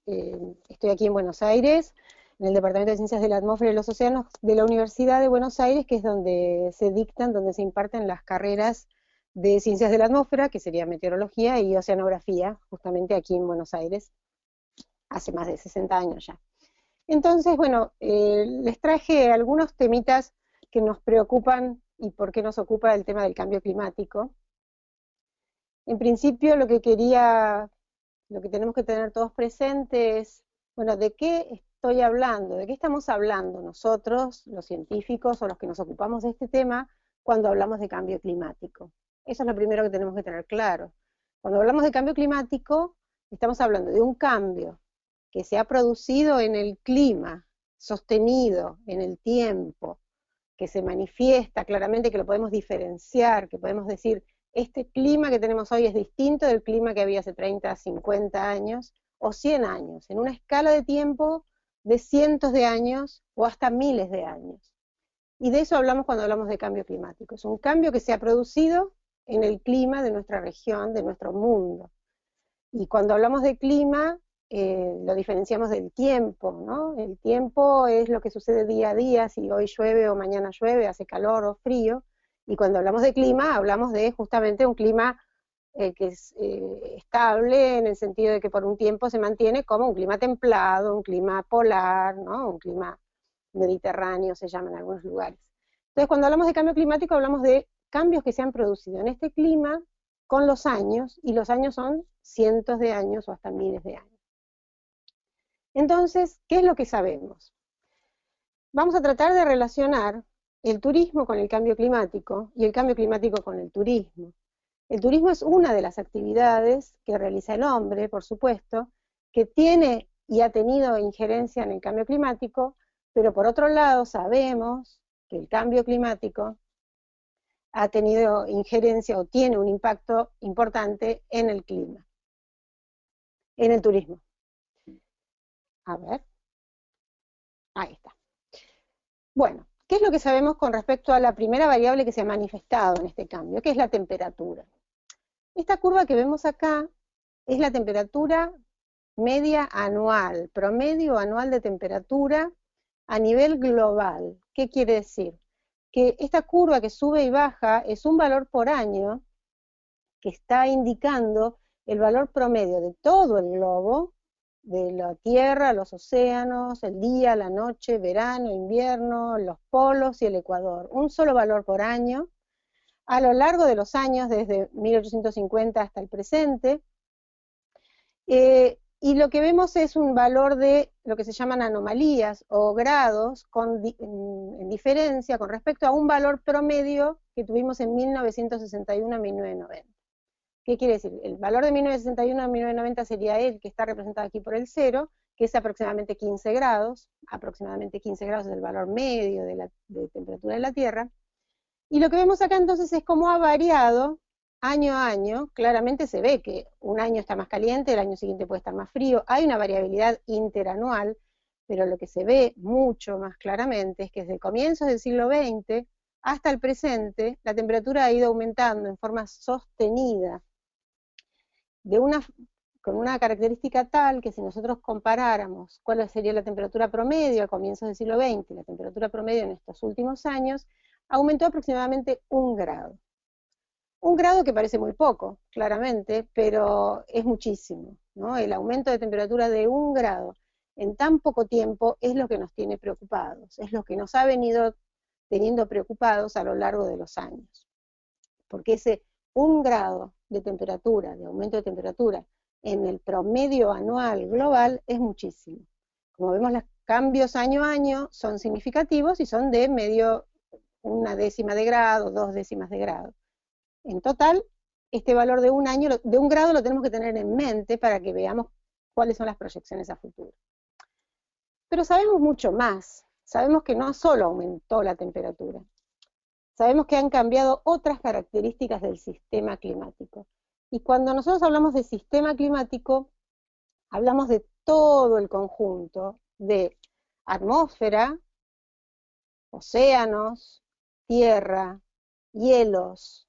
estoy aquí en Buenos Aires, en el Departamento de Ciencias de la Atmósfera y los Océanos de la Universidad de Buenos Aires, que es donde se dictan, donde se imparten las carreras de Ciencias de la Atmósfera, que sería Meteorología y Oceanografía, justamente aquí en Buenos Aires, hace más de 60 años ya. Entonces, bueno, les traje algunos temitas que nos preocupan y por qué nos ocupa el tema del cambio climático. En principio, lo que tenemos que tener todos presentes, bueno, ¿de qué estoy hablando? ¿De qué estamos hablando nosotros, los científicos o los que nos ocupamos de este tema, cuando hablamos de cambio climático? Eso es lo primero que tenemos que tener claro. Cuando hablamos de cambio climático, estamos hablando de un cambio que se ha producido en el clima, sostenido en el tiempo, que se manifiesta claramente, que lo podemos diferenciar, que podemos decir, este clima que tenemos hoy es distinto del clima que había hace 30, 50 años o 100 años, en una escala de tiempo de cientos de años o hasta miles de años. Y de eso hablamos cuando hablamos de cambio climático. Es un cambio que se ha producido en el clima de nuestra región, de nuestro mundo. Y cuando hablamos de clima, lo diferenciamos del tiempo, ¿no? El tiempo es lo que sucede día a día, si hoy llueve o mañana llueve, hace calor o frío, y cuando hablamos de clima, hablamos de justamente un clima que es estable, en el sentido de que por un tiempo se mantiene como un clima templado, un clima polar, ¿no? Un clima mediterráneo se llama en algunos lugares. Entonces, cuando hablamos de cambio climático, hablamos de cambios que se han producido en este clima con los años, y los años son cientos de años o hasta miles de años. Entonces, ¿qué es lo que sabemos? Vamos a tratar de relacionar el turismo con el cambio climático y el cambio climático con el turismo. El turismo es una de las actividades que realiza el hombre, por supuesto, que tiene y ha tenido injerencia en el cambio climático, pero por otro lado sabemos que el cambio climático ha tenido injerencia o tiene un impacto importante en el clima, en el turismo. A ver, ahí está. Bueno, ¿qué es lo que sabemos con respecto a la primera variable que se ha manifestado en este cambio? Que es la temperatura. Esta curva que vemos acá es la temperatura media anual, promedio anual de temperatura a nivel global. ¿Qué quiere decir? Que esta curva que sube y baja es un valor por año que está indicando el valor promedio de todo el globo, de la Tierra, los océanos, el día, la noche, verano, invierno, los polos y el ecuador. Un solo valor por año, a lo largo de los años, desde 1850 hasta el presente, y lo que vemos es un valor de lo que se llaman anomalías o grados en diferencia con respecto a un valor promedio que tuvimos en 1961 a 1990. ¿Qué quiere decir? El valor de 1961 a 1990 sería el que está representado aquí por el 0, que es aproximadamente 15 grados. Aproximadamente 15 grados es el valor medio de temperatura de la Tierra. Y lo que vemos acá entonces es cómo ha variado año a año. Claramente se ve que un año está más caliente, el año siguiente puede estar más frío. Hay una variabilidad interanual, pero lo que se ve mucho más claramente es que desde comienzos del siglo XX hasta el presente, la temperatura ha ido aumentando en forma sostenida, con una característica tal que si nosotros comparáramos cuál sería la temperatura promedio a comienzos del siglo XX, la temperatura promedio en estos últimos años, aumentó aproximadamente 1 grado. 1 grado que parece muy poco, claramente, pero es muchísimo, ¿no? El aumento de temperatura de 1 grado en tan poco tiempo es lo que nos tiene preocupados, es lo que nos ha venido teniendo preocupados a lo largo de los años. Porque ese 1 grado de temperatura, de aumento de temperatura, en el promedio anual global es muchísimo. Como vemos, los cambios año a año son significativos y son de medio, 1/10 de grado, 2/10 de grado. En total, este valor de 1 grado lo tenemos que tener en mente para que veamos cuáles son las proyecciones a futuro. Pero sabemos mucho más. Sabemos que no solo aumentó la temperatura, sabemos que han cambiado otras características del sistema climático. Y cuando nosotros hablamos de sistema climático, hablamos de todo el conjunto de atmósfera, océanos, tierra, hielos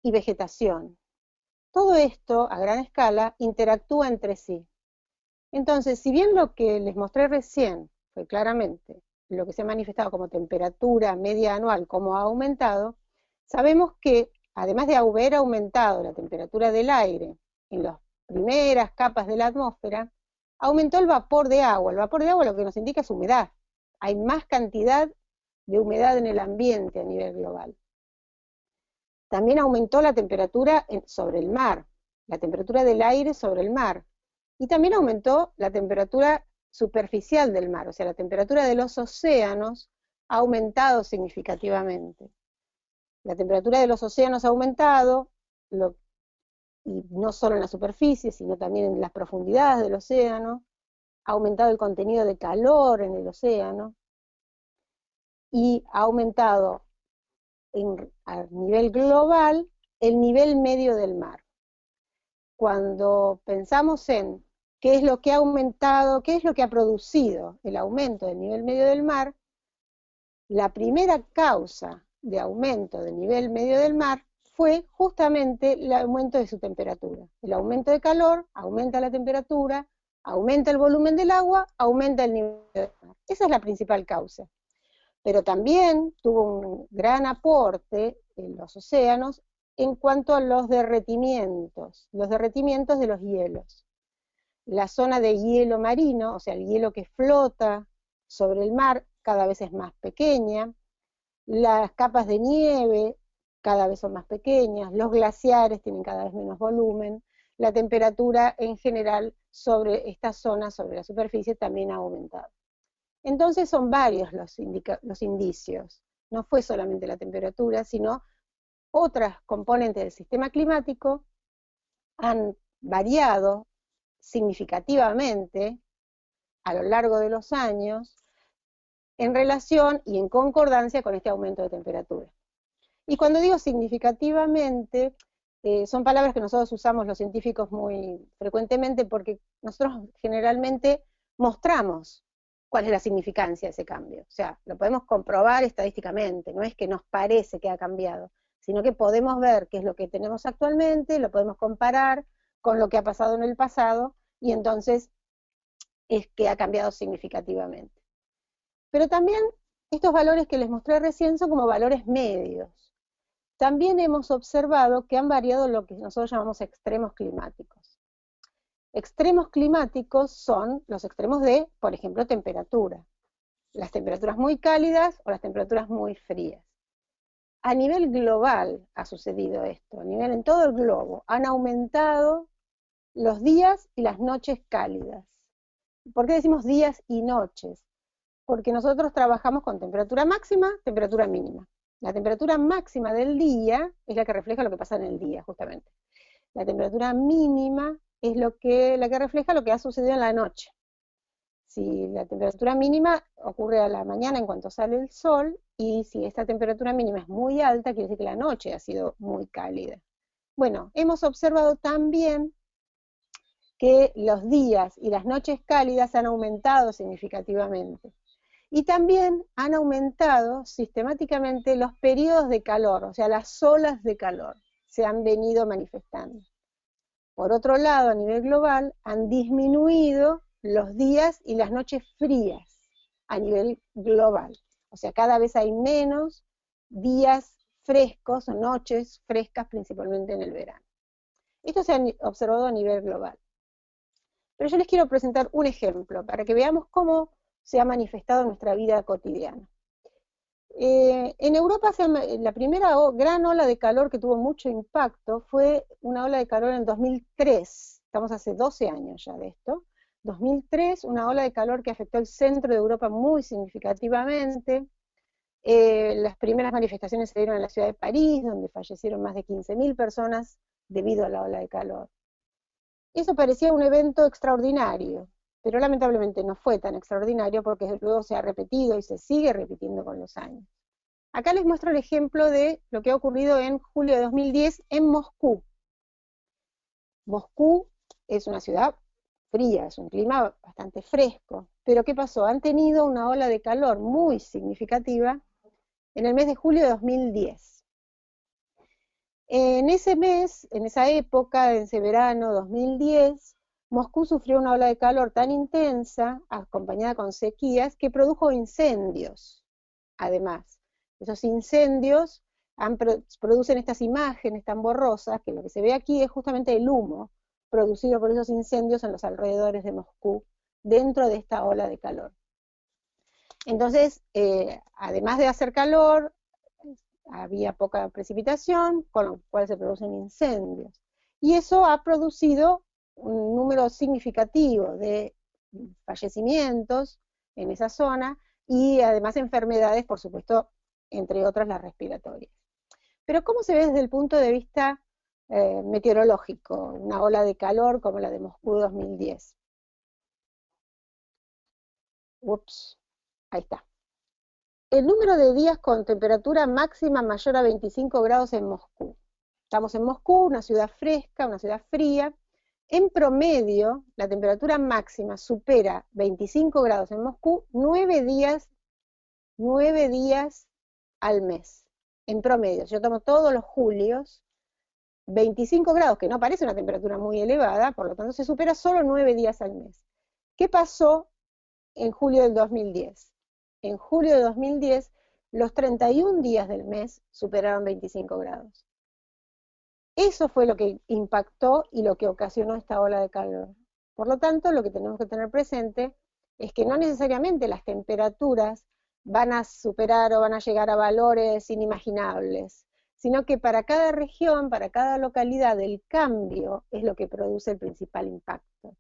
y vegetación. Todo esto, a gran escala, interactúa entre sí. Entonces, si bien lo que les mostré recién fue claramente lo que se ha manifestado como temperatura media anual, como ha aumentado, sabemos que además de haber aumentado la temperatura del aire en las primeras capas de la atmósfera, aumentó el vapor de agua. El vapor de agua lo que nos indica es humedad. Hay más cantidad de humedad en el ambiente a nivel global. También aumentó la temperatura sobre el mar, la temperatura del aire sobre el mar. Y también aumentó la temperatura superficial del mar, o sea, la temperatura de los océanos ha aumentado significativamente. La temperatura de los océanos ha aumentado, y no solo en la superficie, sino también en las profundidades del océano, ha aumentado el contenido de calor en el océano, y ha aumentado a nivel global el nivel medio del mar. Cuando pensamos en qué es lo que ha aumentado, qué es lo que ha producido el aumento del nivel medio del mar, la primera causa de aumento del nivel medio del mar fue justamente el aumento de su temperatura. El aumento de calor aumenta la temperatura, aumenta el volumen del agua, aumenta el nivel del mar. Esa es la principal causa. Pero también tuvo un gran aporte en los océanos en cuanto a los derretimientos de los hielos. La zona de hielo marino, o sea, el hielo que flota sobre el mar, cada vez es más pequeña, las capas de nieve cada vez son más pequeñas, los glaciares tienen cada vez menos volumen, la temperatura en general sobre esta zona, sobre la superficie, también ha aumentado. Entonces son varios los indicios, no fue solamente la temperatura, sino otras componentes del sistema climático han variado significativamente a lo largo de los años en relación y en concordancia con este aumento de temperatura. Y cuando digo significativamente, son palabras que nosotros usamos los científicos muy frecuentemente porque nosotros generalmente mostramos cuál es la significancia de ese cambio. O sea, lo podemos comprobar estadísticamente, no es que nos parece que ha cambiado, sino que podemos ver qué es lo que tenemos actualmente, lo podemos comparar con lo que ha pasado en el pasado, y entonces es que ha cambiado significativamente. Pero también estos valores que les mostré recién son como valores medios. También hemos observado que han variado lo que nosotros llamamos extremos climáticos. Extremos climáticos son los extremos de, por ejemplo, temperatura. Las temperaturas muy cálidas o las temperaturas muy frías. A nivel global ha sucedido esto, en todo el globo. Han aumentado los días y las noches cálidas. ¿Por qué decimos días y noches? Porque nosotros trabajamos con temperatura máxima, temperatura mínima. La temperatura máxima del día es la que refleja lo que pasa en el día, justamente. La temperatura mínima es la que refleja lo que ha sucedido en la noche. Si la temperatura mínima ocurre a la mañana en cuanto sale el sol, y si esta temperatura mínima es muy alta, quiere decir que la noche ha sido muy cálida. Bueno, hemos observado también que los días y las noches cálidas han aumentado significativamente. Y también han aumentado sistemáticamente los periodos de calor, o sea, las olas de calor se han venido manifestando. Por otro lado, a nivel global, han disminuido los días y las noches frías a nivel global. O sea, cada vez hay menos días frescos o noches frescas, principalmente en el verano. Esto se ha observado a nivel global. Pero yo les quiero presentar un ejemplo para que veamos cómo se ha manifestado en nuestra vida cotidiana. En Europa la primera gran ola de calor que tuvo mucho impacto fue una ola de calor en 2003, estamos hace 12 años ya de esto, 2003, una ola de calor que afectó el centro de Europa muy significativamente. Las primeras manifestaciones se dieron en la ciudad de París, donde fallecieron más de 15.000 personas debido a la ola de calor. Eso parecía un evento extraordinario, pero lamentablemente no fue tan extraordinario porque luego se ha repetido y se sigue repitiendo con los años. Acá les muestro el ejemplo de lo que ha ocurrido en julio de 2010 en Moscú. Moscú es una ciudad fría, es un clima bastante fresco, pero ¿qué pasó? Han tenido una ola de calor muy significativa en el mes de julio de 2010. En ese mes, en esa época, en ese verano 2010, Moscú sufrió una ola de calor tan intensa, acompañada con sequías, que produjo incendios. Además, esos incendios producen estas imágenes tan borrosas, que lo que se ve aquí es justamente el humo producido por esos incendios en los alrededores de Moscú, dentro de esta ola de calor. Entonces, además de hacer calor, había poca precipitación, con lo cual se producen incendios. Y eso ha producido un número significativo de fallecimientos en esa zona y además enfermedades, por supuesto, entre otras las respiratorias. Pero ¿cómo se ve desde el punto de vista meteorológico una ola de calor como la de Moscú 2010? Ups, ahí está. El número de días con temperatura máxima mayor a 25 grados en Moscú. Estamos en Moscú, una ciudad fresca, una ciudad fría. En promedio, la temperatura máxima supera 25 grados en Moscú 9 días al mes. En promedio, yo tomo todos los julios, 25 grados, que no parece una temperatura muy elevada, por lo tanto se supera solo 9 días al mes. ¿Qué pasó en julio del 2010? En julio de 2010, los 31 días del mes superaron 25 grados. Eso fue lo que impactó y lo que ocasionó esta ola de calor. Por lo tanto, lo que tenemos que tener presente es que no necesariamente las temperaturas van a superar o van a llegar a valores inimaginables, sino que para cada región, para cada localidad, el cambio es lo que produce el principal impacto.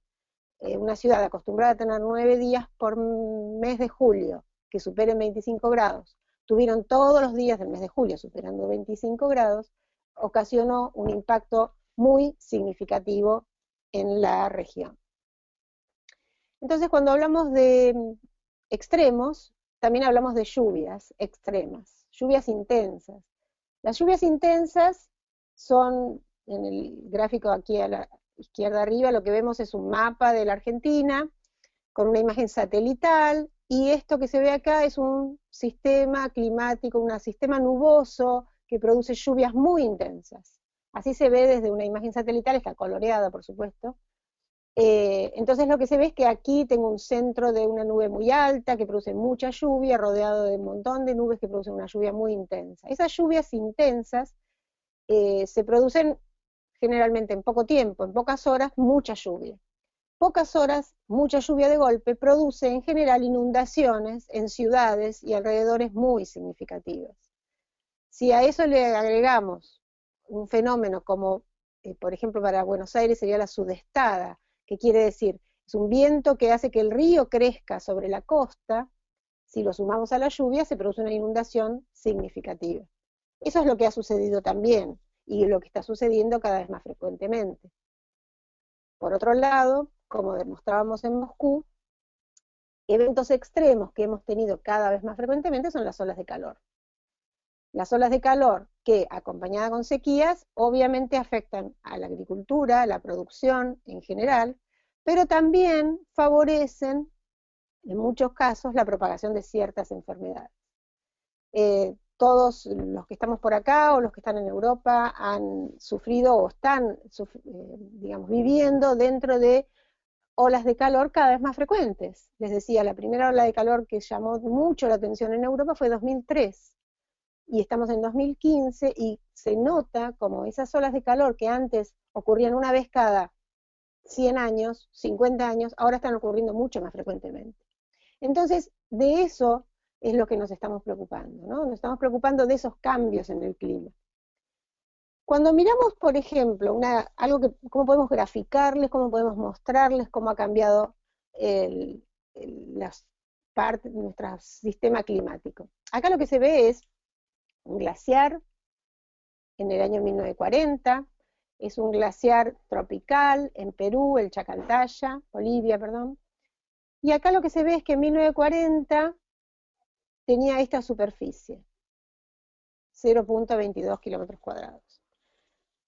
Una ciudad acostumbrada a tener 9 días por mes de julio que superen 25 grados, tuvieron todos los días del mes de julio superando 25 grados, ocasionó un impacto muy significativo en la región. Entonces, cuando hablamos de extremos, también hablamos de lluvias extremas, lluvias intensas. Las lluvias intensas son, en el gráfico aquí a la izquierda arriba, lo que vemos es un mapa de la Argentina con una imagen satelital, y esto que se ve acá es un sistema climático, un sistema nuboso que produce lluvias muy intensas. Así se ve desde una imagen satelital, está coloreada por supuesto. Entonces lo que se ve es que aquí tengo un centro de una nube muy alta que produce mucha lluvia, rodeado de un montón de nubes que producen una lluvia muy intensa. Esas lluvias intensas se producen generalmente en poco tiempo, en pocas horas, mucha lluvia. Pocas horas, mucha lluvia de golpe, produce en general inundaciones en ciudades y alrededores muy significativas. Si a eso le agregamos un fenómeno como, por ejemplo, para Buenos Aires sería la sudestada, que quiere decir, es un viento que hace que el río crezca sobre la costa, si lo sumamos a la lluvia se produce una inundación significativa. Eso es lo que ha sucedido también, y lo que está sucediendo cada vez más frecuentemente. Por otro lado, como demostrábamos en Moscú, eventos extremos que hemos tenido cada vez más frecuentemente son las olas de calor. Las olas de calor que, acompañadas con sequías, obviamente afectan a la agricultura, a la producción en general, pero también favorecen, en muchos casos, la propagación de ciertas enfermedades. Todos los que estamos por acá o los que están en Europa han sufrido o están, digamos, viviendo dentro de olas de calor cada vez más frecuentes. Les decía, la primera ola de calor que llamó mucho la atención en Europa fue 2003, y estamos en 2015 y se nota como esas olas de calor que antes ocurrían una vez cada 100 años, 50 años, ahora están ocurriendo mucho más frecuentemente. Entonces, de eso es lo que nos estamos preocupando, ¿no? Nos estamos preocupando de esos cambios en el clima. Cuando miramos, por ejemplo, algo que, cómo podemos graficarles, cómo podemos mostrarles cómo ha cambiado las partes de nuestro sistema climático. Acá lo que se ve es un glaciar en el año 1940, es un glaciar tropical en Perú, el Chacaltaya, Bolivia, perdón. Y acá lo que se ve es que en 1940 tenía esta superficie, 0.22 kilómetros cuadrados.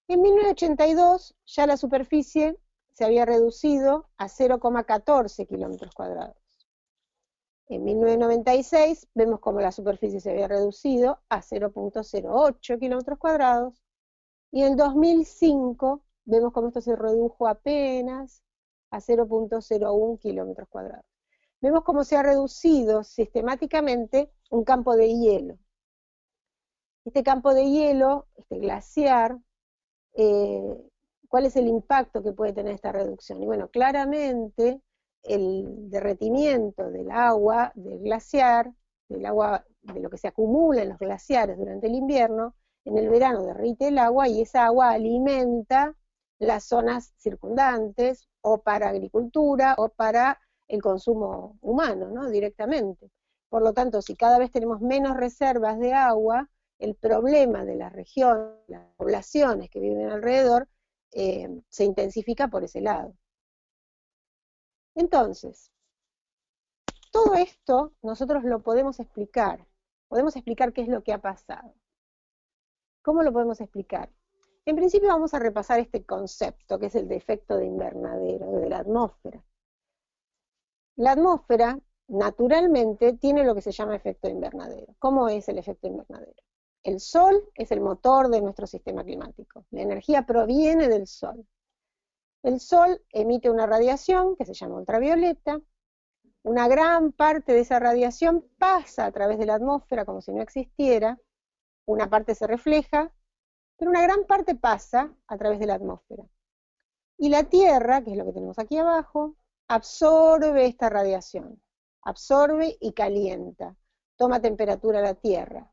En 1982 ya la superficie se había reducido a 0,14 kilómetros cuadrados. En 1996 vemos como la superficie se había reducido a 0.08 kilómetros cuadrados, y en 2005 vemos como esto se redujo apenas a 0,01 kilómetros cuadrados. Vemos cómo se ha reducido sistemáticamente un campo de hielo. Este campo de hielo, este glaciar, ¿cuál es el impacto que puede tener esta reducción? Y bueno, claramente el derretimiento del agua del glaciar, del agua, de lo que se acumula en los glaciares durante el invierno, en el verano derrite el agua y esa agua alimenta las zonas circundantes, o para agricultura, o para el consumo humano, ¿no? Directamente. Por lo tanto, si cada vez tenemos menos reservas de agua, el problema de la región, las poblaciones que viven alrededor, se intensifica por ese lado. Entonces, todo esto nosotros lo podemos explicar qué es lo que ha pasado. ¿Cómo lo podemos explicar? En principio vamos a repasar este concepto, que es el de efecto de invernadero, de la atmósfera. La atmósfera, naturalmente, tiene lo que se llama efecto de invernadero. ¿Cómo es el efecto invernadero? El Sol es el motor de nuestro sistema climático. La energía proviene del Sol. El Sol emite una radiación que se llama ultravioleta. Una gran parte de esa radiación pasa a través de la atmósfera como si no existiera. Una parte se refleja, pero una gran parte pasa a través de la atmósfera. Y la Tierra, que es lo que tenemos aquí abajo, absorbe esta radiación. Absorbe y calienta. Toma temperatura la Tierra.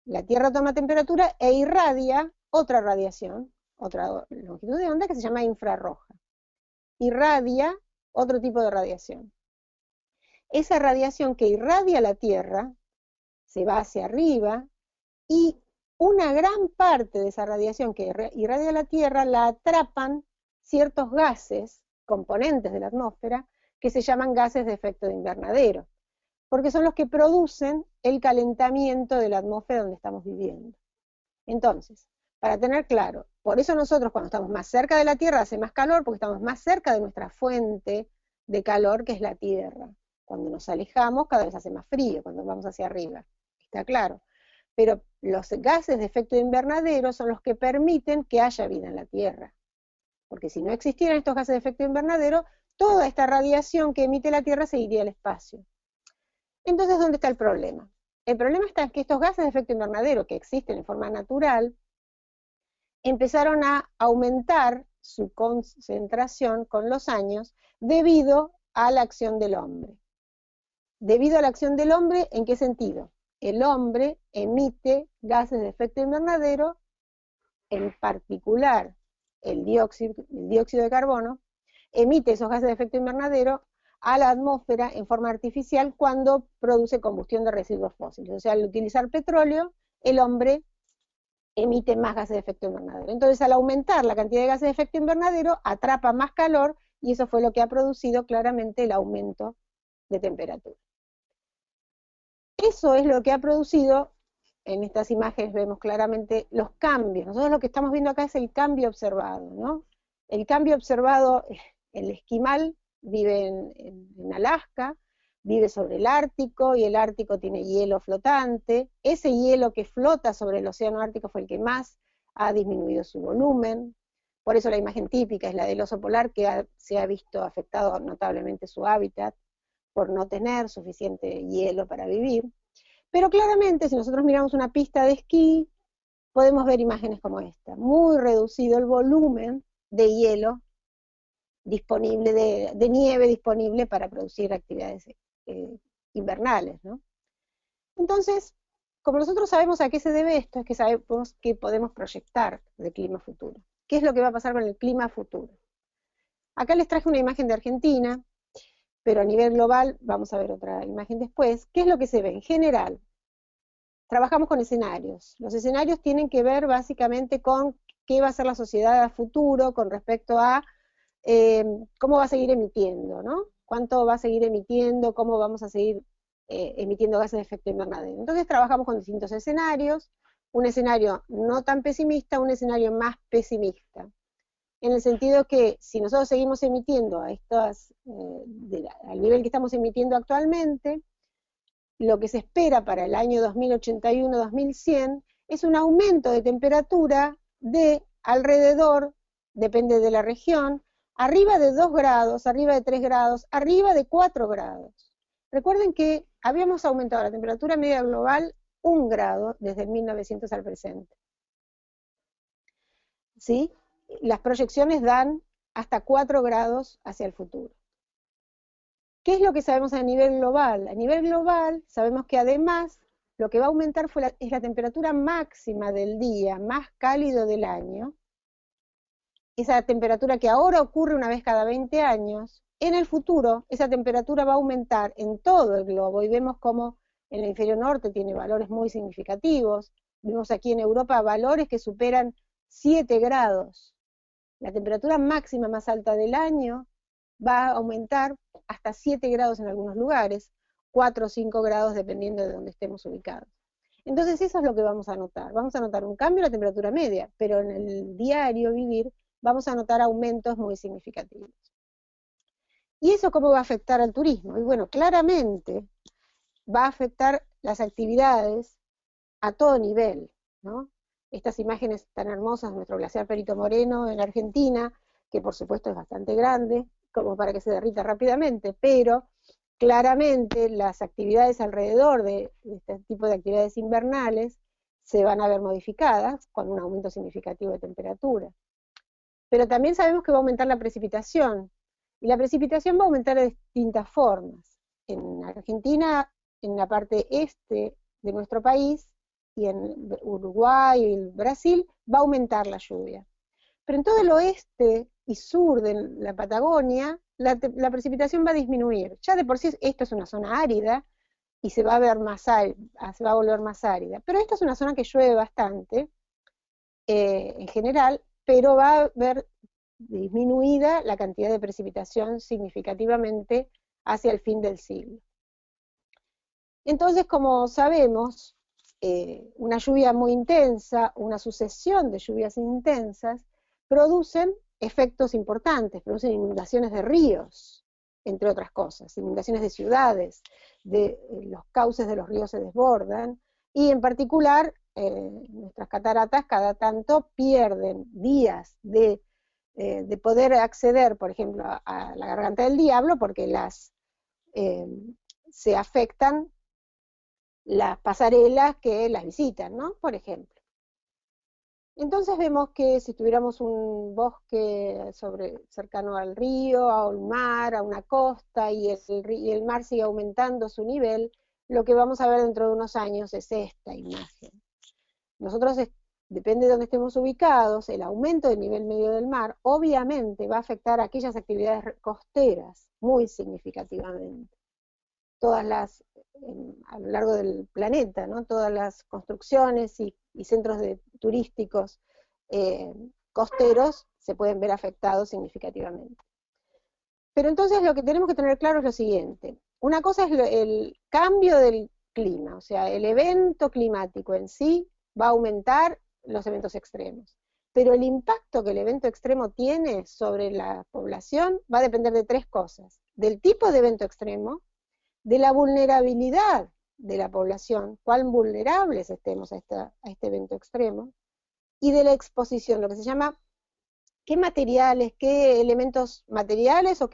La Tierra toma temperatura e irradia otra radiación, otra longitud de onda que se llama infrarroja. Irradia otro tipo de radiación. Esa radiación que irradia la Tierra se va hacia arriba y una gran parte de esa radiación que irradia la Tierra la atrapan ciertos gases, componentes de la atmósfera, que se llaman gases de efecto de invernadero, porque son los que producen el calentamiento de la atmósfera donde estamos viviendo. Entonces, para tener claro, por eso nosotros cuando estamos más cerca de la Tierra hace más calor, porque estamos más cerca de nuestra fuente de calor, que es la Tierra. Cuando nos alejamos, cada vez hace más frío, cuando vamos hacia arriba, está claro. Pero los gases de efecto de invernadero son los que permiten que haya vida en la Tierra. Porque si no existieran estos gases de efecto invernadero, toda esta radiación que emite la Tierra se iría al espacio. Entonces, ¿dónde está el problema? El problema está en que estos gases de efecto invernadero, que existen en forma natural, empezaron a aumentar su concentración con los años debido a la acción del hombre. Debido a la acción del hombre, ¿en qué sentido? El hombre emite gases de efecto invernadero, en particular el dióxido de carbono, emite esos gases de efecto invernadero a la atmósfera en forma artificial cuando produce combustión de residuos fósiles. O sea, al utilizar petróleo, el hombre emite más gases de efecto invernadero. Entonces, al aumentar la cantidad de gases de efecto invernadero, atrapa más calor y eso fue lo que ha producido claramente el aumento de temperatura. Eso es lo que ha producido, en estas imágenes vemos claramente los cambios. Nosotros lo que estamos viendo acá es el cambio observado, ¿no? El cambio observado, el esquimal vive en Alaska, vive sobre el Ártico, y el Ártico tiene hielo flotante. Ese hielo que flota sobre el océano Ártico fue el que más ha disminuido su volumen. Por eso la imagen típica es la del oso polar, que se ha visto afectado notablemente su hábitat, por no tener suficiente hielo para vivir. Pero claramente, si nosotros miramos una pista de esquí, podemos ver imágenes como esta. Muy reducido el volumen de hielo disponible, de nieve disponible para producir actividades invernales, ¿no? Entonces, como nosotros sabemos a qué se debe esto, es que sabemos que podemos proyectar del clima futuro. ¿Qué es lo que va a pasar con el clima futuro? Acá les traje una imagen de Argentina, pero a nivel global, vamos a ver otra imagen después. ¿Qué es lo que se ve? En general, trabajamos con escenarios. Los escenarios tienen que ver básicamente con qué va a ser la sociedad a futuro con respecto a cómo va a seguir emitiendo, ¿no? Cuánto va a seguir emitiendo, cómo vamos a seguir emitiendo gases de efecto invernadero. Entonces trabajamos con distintos escenarios, un escenario no tan pesimista, un escenario más pesimista, en el sentido que si nosotros seguimos emitiendo a estas, al nivel que estamos emitiendo actualmente, lo que se espera para el año 2081-2100 es un aumento de temperatura de alrededor, depende de la región, arriba de 2 grados, arriba de 3 grados, arriba de 4 grados. Recuerden que habíamos aumentado la temperatura media global 1 grado desde el 1900 al presente. ¿Sí? Las proyecciones dan hasta 4 grados hacia el futuro. ¿Qué es lo que sabemos a nivel global? A nivel global sabemos que además lo que va a aumentar es la temperatura máxima del día más cálido del año. Esa temperatura que ahora ocurre una vez cada 20 años, en el futuro esa temperatura va a aumentar en todo el globo y vemos como en el hemisferio norte tiene valores muy significativos. Vemos aquí en Europa valores que superan 7 grados. La temperatura máxima más alta del año va a aumentar hasta 7 grados en algunos lugares, 4 o 5 grados dependiendo de donde estemos ubicados. Entonces eso es lo que vamos a notar. Vamos a notar un cambio en la temperatura media, pero en el diario vivir vamos a notar aumentos muy significativos. ¿Y eso cómo va a afectar al turismo? Y bueno, claramente va a afectar las actividades a todo nivel, ¿no? Estas imágenes tan hermosas de nuestro glaciar Perito Moreno en Argentina, que por supuesto es bastante grande, como para que se derrita rápidamente, pero claramente las actividades alrededor de este tipo de actividades invernales se van a ver modificadas con un aumento significativo de temperatura. Pero también sabemos que va a aumentar la precipitación, y la precipitación va a aumentar de distintas formas. En Argentina, en la parte este de nuestro país, y en Uruguay y Brasil, va a aumentar la lluvia. Pero en todo el oeste y sur de la Patagonia, la precipitación va a disminuir. Ya de por sí esto es una zona árida, y se va a ver más se va a volver más árida. Pero esta es una zona que llueve bastante, en general, pero va a ver disminuida la cantidad de precipitación significativamente hacia el fin del siglo. Entonces, como sabemos, una lluvia muy intensa, una sucesión de lluvias intensas, producen efectos importantes, producen inundaciones de ríos, entre otras cosas, inundaciones de ciudades, los cauces de los ríos se desbordan, y en particular nuestras cataratas cada tanto pierden días de poder acceder, por ejemplo, a la Garganta del Diablo, porque se afectan las pasarelas que las visitan, ¿no? Por ejemplo. Entonces vemos que si tuviéramos un bosque cercano al río, a un mar, a una costa, y el mar sigue aumentando su nivel, lo que vamos a ver dentro de unos años es esta imagen. Nosotros, depende de dónde estemos ubicados, el aumento del nivel medio del mar obviamente va a afectar a aquellas actividades costeras muy significativamente. A lo largo del planeta, ¿no? Todas las construcciones y centros turísticos costeros se pueden ver afectados significativamente. Pero entonces lo que tenemos que tener claro es lo siguiente. Una cosa es el cambio del clima, o sea, el evento climático en sí va a aumentar los eventos extremos. Pero el impacto que el evento extremo tiene sobre la población va a depender de 3 cosas. Del tipo de evento extremo, de la vulnerabilidad de la población, cuán vulnerables estemos a este evento extremo, y de la exposición, lo que se llama qué materiales, qué elementos materiales o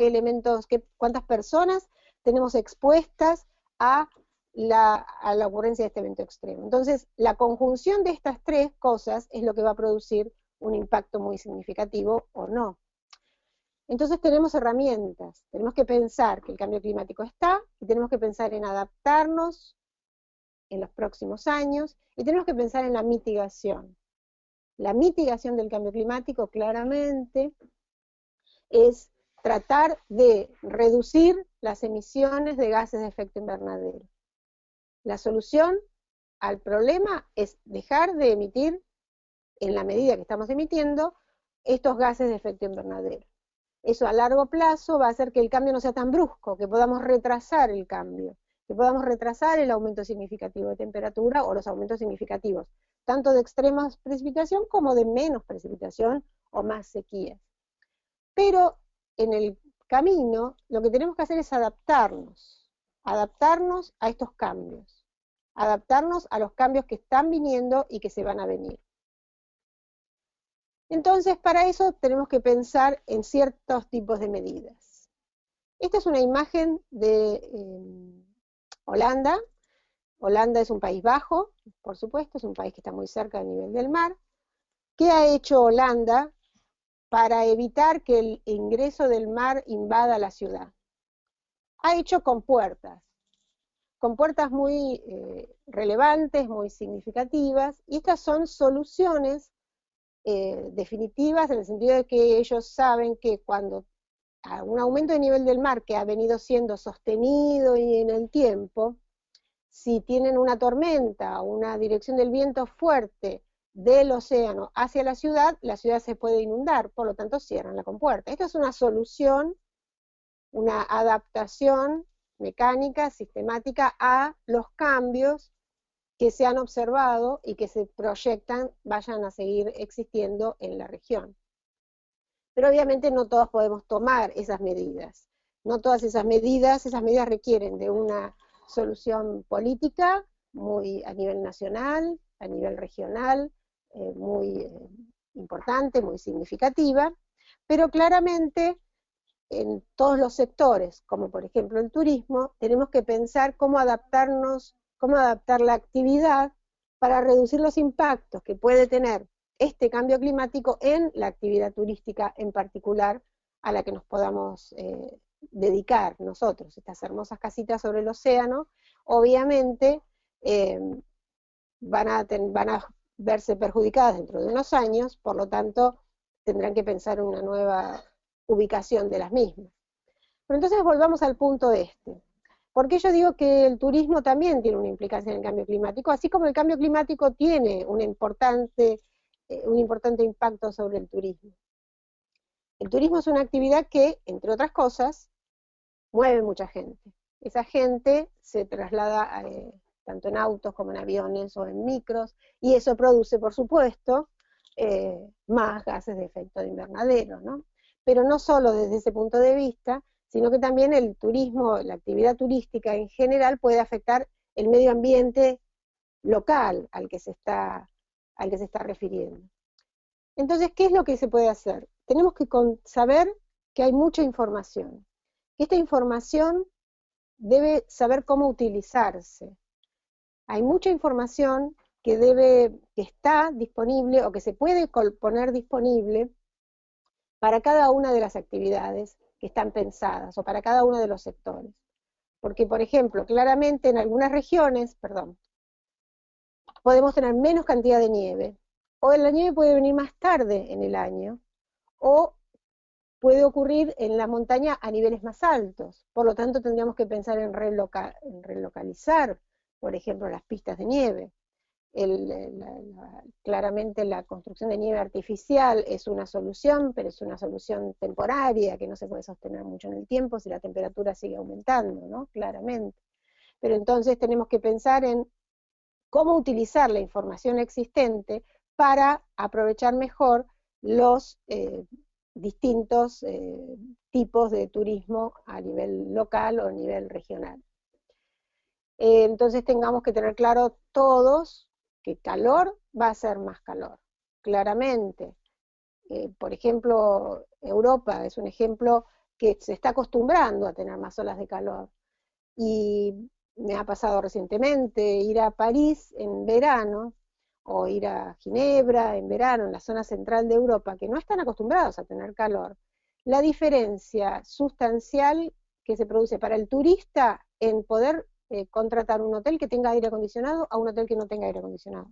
cuántas personas tenemos expuestas a la ocurrencia de este evento extremo. Entonces, la conjunción de estas 3 cosas es lo que va a producir un impacto muy significativo o no. Entonces tenemos herramientas, tenemos que pensar que el cambio climático está, y tenemos que pensar en adaptarnos en los próximos años, y tenemos que pensar en la mitigación. La mitigación del cambio climático claramente es tratar de reducir las emisiones de gases de efecto invernadero. La solución al problema es dejar de emitir, en la medida que estamos emitiendo, estos gases de efecto invernadero. Eso a largo plazo va a hacer que el cambio no sea tan brusco, que podamos retrasar el cambio, que podamos retrasar el aumento significativo de temperatura o los aumentos significativos, tanto de extrema precipitación como de menos precipitación o más sequías. Pero en el camino lo que tenemos que hacer es adaptarnos a estos cambios, adaptarnos a los cambios que están viniendo y que se van a venir. Entonces, para eso tenemos que pensar en ciertos tipos de medidas. Esta es una imagen de Holanda. Holanda es un país bajo, por supuesto, es un país que está muy cerca del nivel del mar. ¿Qué ha hecho Holanda para evitar que el ingreso del mar invada la ciudad? Ha hecho con puertas muy relevantes, muy significativas, y estas son soluciones definitivas en el sentido de que ellos saben que cuando a un aumento de nivel del mar que ha venido siendo sostenido y en el tiempo, si tienen una tormenta o una dirección del viento fuerte del océano hacia la ciudad se puede inundar, por lo tanto cierran la compuerta. Esto es una solución, una adaptación mecánica, sistemática a los cambios que se han observado y que se proyectan vayan a seguir existiendo en la región. Pero obviamente no todos podemos tomar esas medidas. No todas esas medidas requieren de una solución política muy a nivel nacional, a nivel regional, muy importante, muy significativa, pero claramente en todos los sectores, como por ejemplo el turismo, tenemos que pensar cómo adaptarnos, cómo adaptar la actividad para reducir los impactos que puede tener este cambio climático en la actividad turística en particular a la que nos podamos dedicar nosotros. Estas hermosas casitas sobre el océano, obviamente van a verse perjudicadas dentro de unos años, por lo tanto tendrán que pensar en una nueva ubicación de las mismas. Pero entonces volvamos al punto este. Porque yo digo que el turismo también tiene una implicancia en el cambio climático, así como el cambio climático tiene un importante impacto sobre el turismo. El turismo es una actividad que, entre otras cosas, mueve mucha gente. Esa gente se traslada tanto en autos como en aviones o en micros, y eso produce, por supuesto, más gases de efecto de invernadero, ¿no? Pero no solo desde ese punto de vista, sino que también el turismo, la actividad turística en general puede afectar el medio ambiente local al que se está refiriendo. Entonces, ¿qué es lo que se puede hacer? Tenemos que saber que hay mucha información. Esta información debe saber cómo utilizarse. Hay mucha información que está disponible o que se puede poner disponible para cada una de las actividades que están pensadas o para cada uno de los sectores. Porque, por ejemplo, claramente en algunas regiones, podemos tener menos cantidad de nieve, o la nieve puede venir más tarde en el año, o puede ocurrir en la montaña a niveles más altos. Por lo tanto, tendríamos que pensar en relocalizar, por ejemplo, las pistas de nieve. Claramente la construcción de nieve artificial es una solución, pero es una solución temporaria que no se puede sostener mucho en el tiempo si la temperatura sigue aumentando, ¿no? Claramente. Pero entonces tenemos que pensar en cómo utilizar la información existente para aprovechar mejor los distintos tipos de turismo a nivel local o a nivel regional. Entonces tengamos que tener claro todos que calor va a ser más calor, claramente. Por ejemplo, Europa es un ejemplo que se está acostumbrando a tener más olas de calor. Y me ha pasado recientemente ir a París en verano, o ir a Ginebra en verano, en la zona central de Europa, que no están acostumbrados a tener calor. La diferencia sustancial que se produce para el turista en poder contratar un hotel que tenga aire acondicionado a un hotel que no tenga aire acondicionado.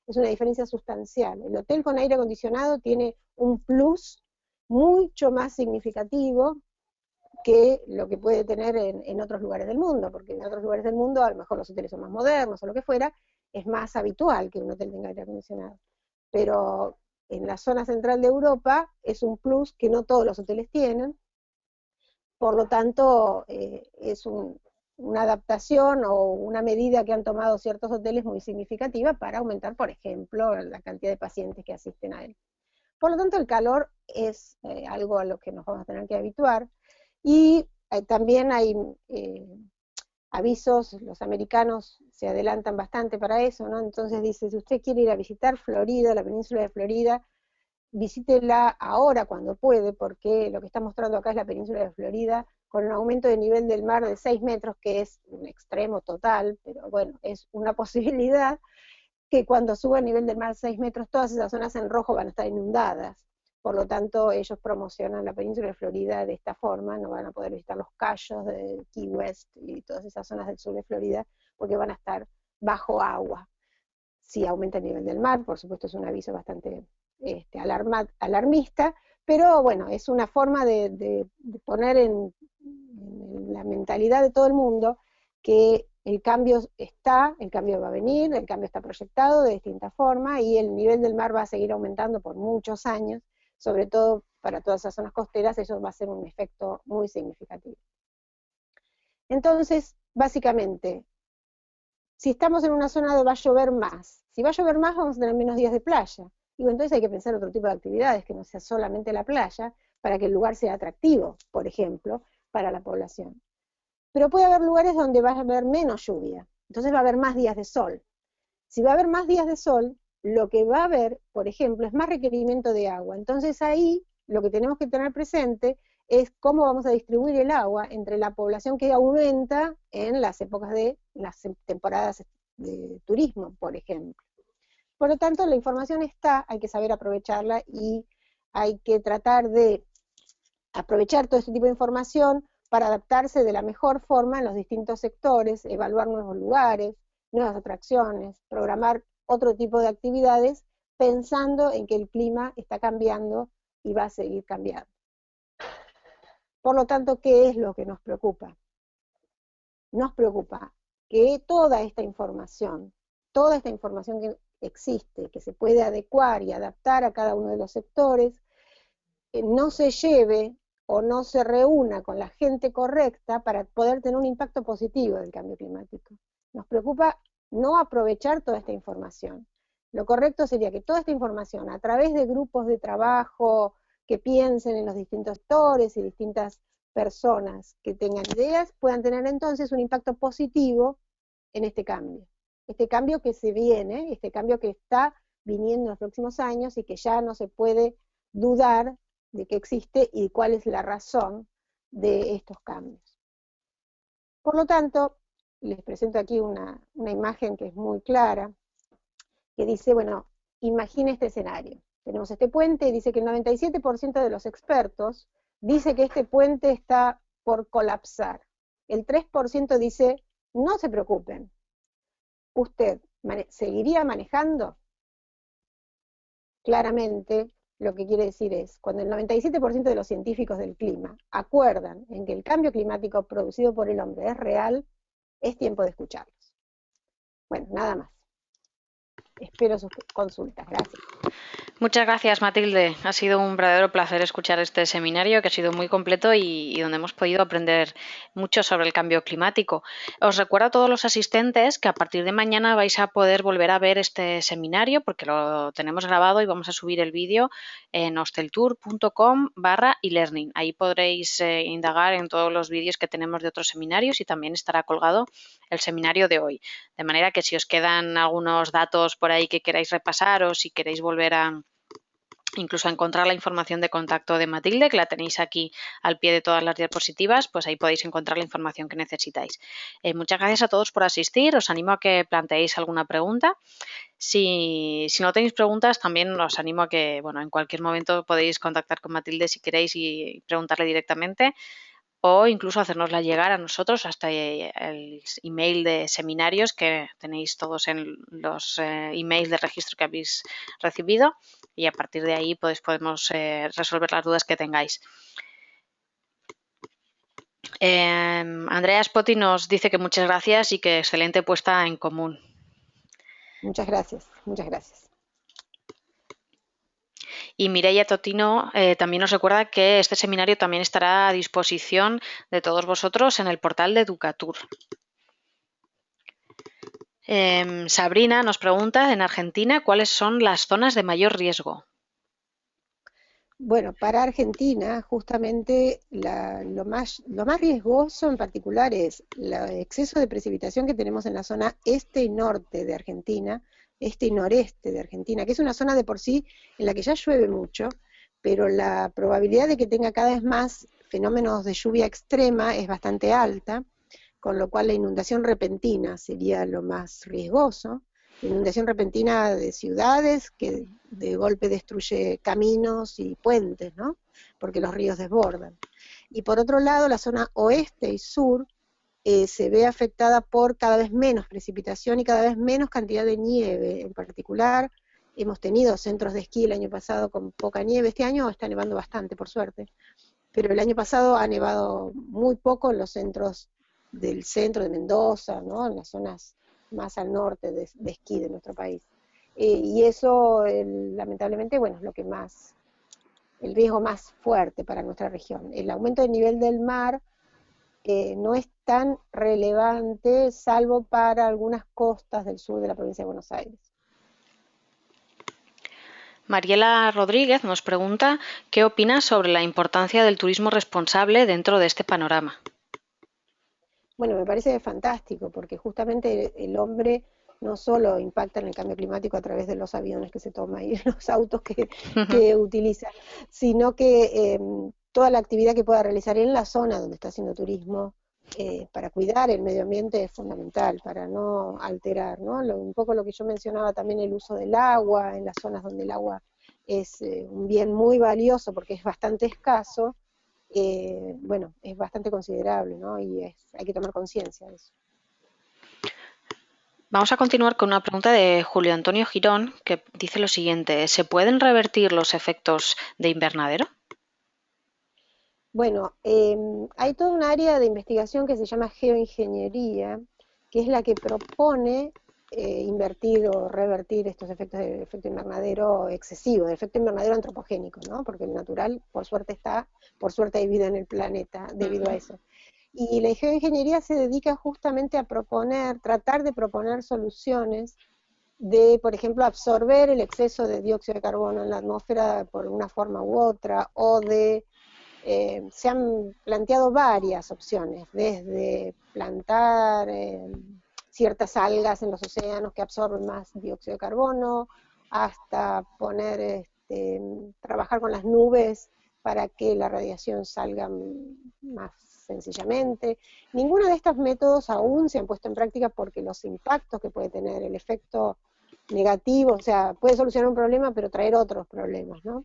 Es una diferencia sustancial. El hotel con aire acondicionado tiene un plus mucho más significativo que lo que puede tener en otros lugares del mundo, porque en otros lugares del mundo a lo mejor los hoteles son más modernos o lo que fuera, es más habitual que un hotel tenga aire acondicionado. Pero en la zona central de Europa es un plus que no todos los hoteles tienen, por lo tanto es una adaptación o una medida que han tomado ciertos hoteles muy significativa para aumentar, por ejemplo, la cantidad de pacientes que asisten a él. Por lo tanto, el calor es algo a lo que nos vamos a tener que habituar, y también hay avisos, los americanos se adelantan bastante para eso, ¿no? Entonces dice, si usted quiere ir a visitar Florida, la península de Florida, visítela ahora cuando puede, porque lo que está mostrando acá es la península de Florida, con un aumento de nivel del mar de 6 metros, que es un extremo total, pero bueno, es una posibilidad, que cuando suba el nivel del mar 6 metros, todas esas zonas en rojo van a estar inundadas. Por lo tanto, ellos promocionan la península de Florida de esta forma, no van a poder visitar los cayos de Key West y todas esas zonas del sur de Florida, porque van a estar bajo agua. Si aumenta el nivel del mar, por supuesto es un aviso bastante alarmista, pero bueno, es una forma de poner en la mentalidad de todo el mundo que el cambio está, el cambio va a venir, el cambio está proyectado de distinta forma y el nivel del mar va a seguir aumentando por muchos años, sobre todo para todas esas zonas costeras, eso va a ser un efecto muy significativo. Entonces, básicamente, si estamos en una zona donde va a llover más, si va a llover más vamos a tener menos días de playa, y entonces hay que pensar otro tipo de actividades, que no sea solamente la playa, para que el lugar sea atractivo, por ejemplo, para la población. Pero puede haber lugares donde va a haber menos lluvia, entonces va a haber más días de sol. Si va a haber más días de sol, lo que va a haber, por ejemplo, es más requerimiento de agua. Entonces ahí lo que tenemos que tener presente es cómo vamos a distribuir el agua entre la población que aumenta en las épocas de las temporadas de turismo, por ejemplo. Por lo tanto, la información está, hay que saber aprovecharla y hay que tratar de aprovechar todo este tipo de información para adaptarse de la mejor forma en los distintos sectores, evaluar nuevos lugares, nuevas atracciones, programar otro tipo de actividades, pensando en que el clima está cambiando y va a seguir cambiando. Por lo tanto, ¿qué es lo que nos preocupa? Nos preocupa que toda esta información que existe, que se puede adecuar y adaptar a cada uno de los sectores, no se lleve o no se reúna con la gente correcta para poder tener un impacto positivo del cambio climático. Nos preocupa no aprovechar toda esta información. Lo correcto sería que toda esta información, a través de grupos de trabajo que piensen en los distintos sectores y distintas personas que tengan ideas, puedan tener entonces un impacto positivo en este cambio. Este cambio que se viene, este cambio que está viniendo en los próximos años y que ya no se puede dudar de que existe y cuál es la razón de estos cambios. Por lo tanto, les presento aquí una imagen que es muy clara, que dice, bueno, imagine este escenario. Tenemos este puente y dice que el 97% de los expertos dice que este puente está por colapsar. El 3% dice, no se preocupen, ¿usted seguiría manejando? Claramente, lo que quiere decir es, cuando el 97% de los científicos del clima acuerdan en que el cambio climático producido por el hombre es real, es tiempo de escucharlos. Bueno, nada más. Espero sus consultas. Gracias. Muchas gracias, Matilde. Ha sido un verdadero placer escuchar este seminario, que ha sido muy completo y donde hemos podido aprender mucho sobre el cambio climático. Os recuerdo a todos los asistentes que a partir de mañana vais a poder volver a ver este seminario, porque lo tenemos grabado y vamos a subir el vídeo en hosteltour.com/elearning. Ahí podréis indagar en todos los vídeos que tenemos de otros seminarios y también estará colgado el seminario de hoy. De manera que si os quedan algunos datos por ahí que queráis repasar o si queréis volver a incluso a encontrar la información de contacto de Matilde, que la tenéis aquí al pie de todas las diapositivas, pues ahí podéis encontrar la información que necesitáis. Muchas gracias a todos por asistir. Os animo a que planteéis alguna pregunta. Si no tenéis preguntas, también os animo a que, bueno, en cualquier momento podéis contactar con Matilde si queréis y preguntarle directamente, o incluso hacérnosla llegar a nosotros hasta el email de seminarios que tenéis todos en los emails de registro que habéis recibido, y a partir de ahí podemos resolver las dudas que tengáis. Andrea Spotti nos dice que muchas gracias y que excelente puesta en común. Muchas gracias, muchas gracias. Y Mireia Totino también nos recuerda que este seminario también estará a disposición de todos vosotros en el portal de Educatur. Sabrina nos pregunta, en Argentina, ¿cuáles son las zonas de mayor riesgo? Bueno, para Argentina, justamente lo más riesgoso en particular es el exceso de precipitación que tenemos en la zona este y norte de Argentina, este y noreste de Argentina, que es una zona de por sí en la que ya llueve mucho, pero la probabilidad de que tenga cada vez más fenómenos de lluvia extrema es bastante alta, con lo cual la inundación repentina sería lo más riesgoso. La inundación repentina de ciudades que de golpe destruye caminos y puentes, ¿no? Porque los ríos desbordan. Y por otro lado, la zona oeste y sur se ve afectada por cada vez menos precipitación y cada vez menos cantidad de nieve. En particular, hemos tenido centros de esquí el año pasado con poca nieve. Este año está nevando bastante, por suerte, pero el año pasado ha nevado muy poco en los centros del centro de Mendoza, ¿no? En las zonas más al norte de esquí de nuestro país. Y eso, lamentablemente, bueno, es lo que más, el riesgo más fuerte para nuestra región. El aumento del nivel del mar no es tan relevante, salvo para algunas costas del sur de la provincia de Buenos Aires. Mariela Rodríguez nos pregunta qué opinas sobre la importancia del turismo responsable dentro de este panorama. Bueno, me parece fantástico, porque justamente el hombre no solo impacta en el cambio climático a través de los aviones que se toma y los autos que utiliza, sino que toda la actividad que pueda realizar en la zona donde está haciendo turismo, para cuidar el medio ambiente es fundamental, para no alterar, ¿no? Un poco lo que yo mencionaba también, el uso del agua, en las zonas donde el agua es un bien muy valioso porque es bastante escaso. Bueno, es bastante considerable, ¿no? Y hay que tomar conciencia de eso. Vamos a continuar con una pregunta de Julio Antonio Girón, que dice lo siguiente: ¿se pueden revertir los efectos de invernadero? Bueno, hay toda un área de investigación que se llama geoingeniería, que es la que propone invertir o revertir estos efectos de efecto invernadero excesivo, de efecto invernadero antropogénico, ¿no? Porque el natural, por suerte hay vida en el planeta debido a eso. Y la geoingeniería se dedica justamente a tratar de proponer soluciones de, por ejemplo, absorber el exceso de dióxido de carbono en la atmósfera por una forma u otra, o se han planteado varias opciones, desde plantar ciertas algas en los océanos que absorben más dióxido de carbono, hasta trabajar con las nubes para que la radiación salga más sencillamente. Ninguno de estos métodos aún se han puesto en práctica porque los impactos que puede tener, el efecto negativo, o sea, puede solucionar un problema pero traer otros problemas, ¿no?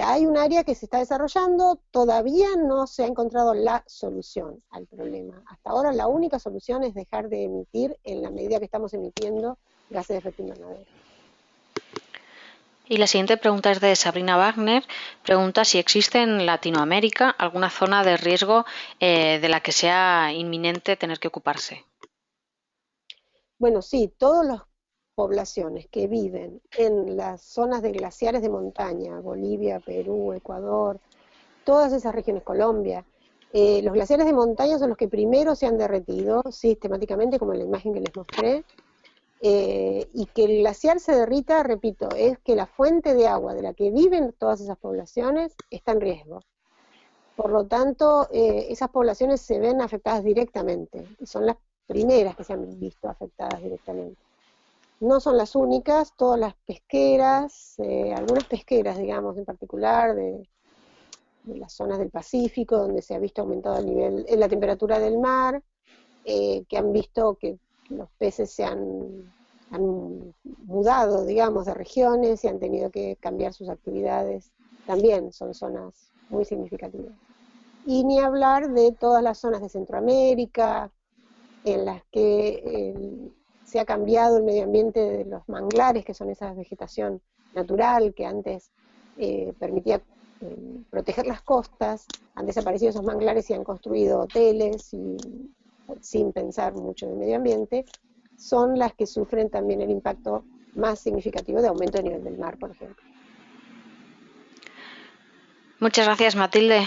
Hay un área que se está desarrollando, todavía no se ha encontrado la solución al problema. Hasta ahora la única solución es dejar de emitir, en la medida que estamos emitiendo, gases de efecto invernadero. Y la siguiente pregunta es de Sabrina Wagner. Pregunta si existe en Latinoamérica alguna zona de riesgo de la que sea inminente tener que ocuparse. Bueno, sí, todas las poblaciones que viven en las zonas de glaciares de montaña, Bolivia, Perú, Ecuador, todas esas regiones, Colombia, los glaciares de montaña son los que primero se han derretido sistemáticamente, como en la imagen que les mostré, y que el glaciar se derrita, repito, es que la fuente de agua de la que viven todas esas poblaciones está en riesgo. Por lo tanto, esas poblaciones se ven afectadas directamente, y son las primeras que se han visto afectadas directamente. No son las únicas, todas las pesqueras, algunas pesqueras, digamos, en particular, de las zonas del Pacífico, donde se ha visto aumentado el nivel, la temperatura del mar, que han visto que los peces han mudado, digamos, de regiones y han tenido que cambiar sus actividades. También son zonas muy significativas. Y ni hablar de todas las zonas de Centroamérica, en las que se ha cambiado el medio ambiente de los manglares, que son esa vegetación natural que antes permitía proteger las costas. Han desaparecido esos manglares y han construido hoteles y, sin pensar mucho en el medio ambiente, son las que sufren también el impacto más significativo de aumento del nivel del mar, por ejemplo. Muchas gracias, Matilde.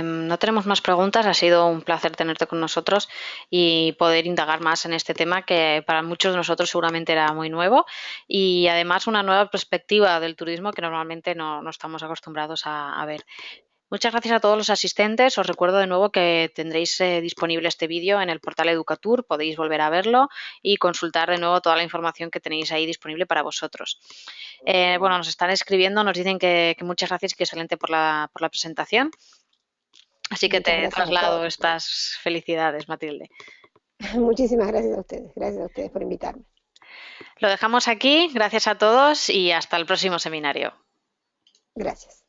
No tenemos más preguntas. Ha sido un placer tenerte con nosotros y poder indagar más en este tema que para muchos de nosotros seguramente era muy nuevo, y además una nueva perspectiva del turismo que normalmente no estamos acostumbrados a ver. Muchas gracias a todos los asistentes. Os recuerdo de nuevo que tendréis disponible este vídeo en el portal Educatur. Podéis volver a verlo y consultar de nuevo toda la información que tenéis ahí disponible para vosotros. Bueno, nos están escribiendo, nos dicen que muchas gracias y que excelente por la presentación. Así que Muchas te gracias a traslado todos. estas felicidades, Matilde. Muchísimas gracias a ustedes por invitarme. Lo dejamos aquí, gracias a todos y hasta el próximo seminario. Gracias.